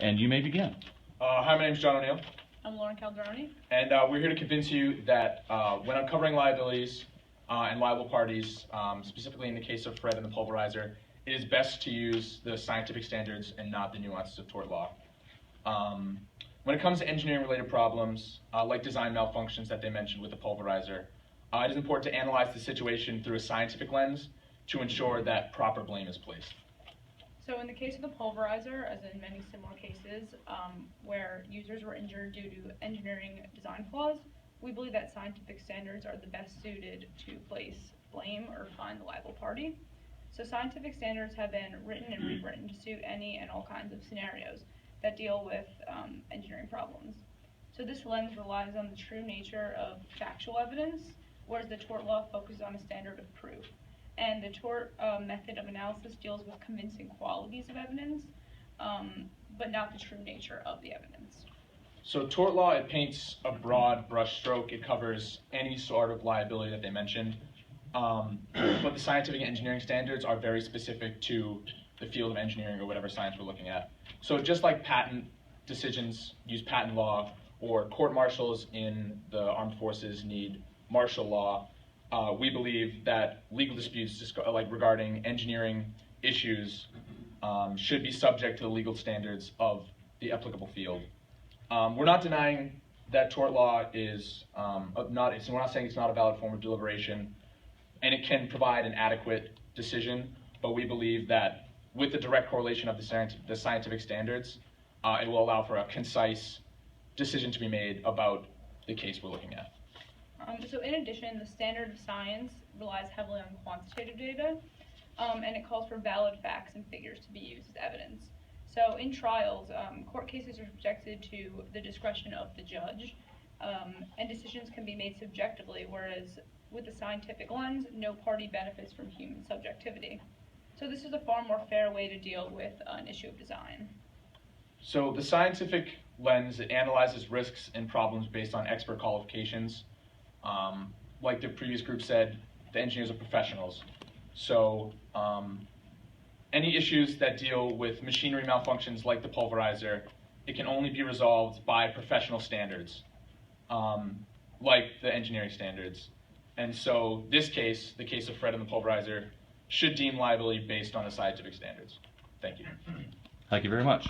And you may begin. Hi, my name is John O'Neill, I'm Lauren Calderoni. and we're here to convince you that when uncovering liabilities and liable parties, specifically in the case of Fred and the pulverizer, it is best to use the scientific standards and not the nuances of tort law. When it comes to engineering-related problems, like design malfunctions that they mentioned with the pulverizer, it is important to analyze the situation through a scientific lens to ensure that proper blame is placed. So in the case of the pulverizer, as in many similar cases where users were injured due to engineering design flaws, we believe that scientific standards are the best suited to place blame or find the liable party. So scientific standards have been written and rewritten to suit any and all kinds of scenarios that deal with engineering problems. So this lens relies on the true nature of factual evidence, whereas the tort law focuses on a standard of proof. And the tort method of analysis deals with convincing qualities of evidence, but not the true nature of the evidence. So tort law, it paints a broad brush stroke. It covers any sort of liability that they mentioned. But the scientific and engineering standards are very specific to the field of engineering or whatever science we're looking at. So just like patent decisions use patent law, or court martials in the armed forces need martial law, we believe that legal disputes regarding engineering issues should be subject to the legal standards of the applicable field. We're not denying that tort law is we're not saying it's not a valid form of deliberation, and it can provide an adequate decision, but we believe that with the direct correlation of the scientific standards, it will allow for a concise decision to be made about the case we're looking at. So in addition, the standard of science relies heavily on quantitative data, and it calls for valid facts and figures to be used as evidence. So in trials, court cases are subjected to the discretion of the judge, and decisions can be made subjectively, whereas with the scientific lens, no party benefits from human subjectivity. So this is a far more fair way to deal with an issue of design. So the scientific lens, it analyzes risks and problems based on expert qualifications. Like the previous group said, the engineers are professionals. So any issues that deal with machinery malfunctions like the pulverizer, it can only be resolved by professional standards, like the engineering standards. And so this case, the case of Fred and the pulverizer, should deem liability based on the scientific standards. Thank you. Thank you very much.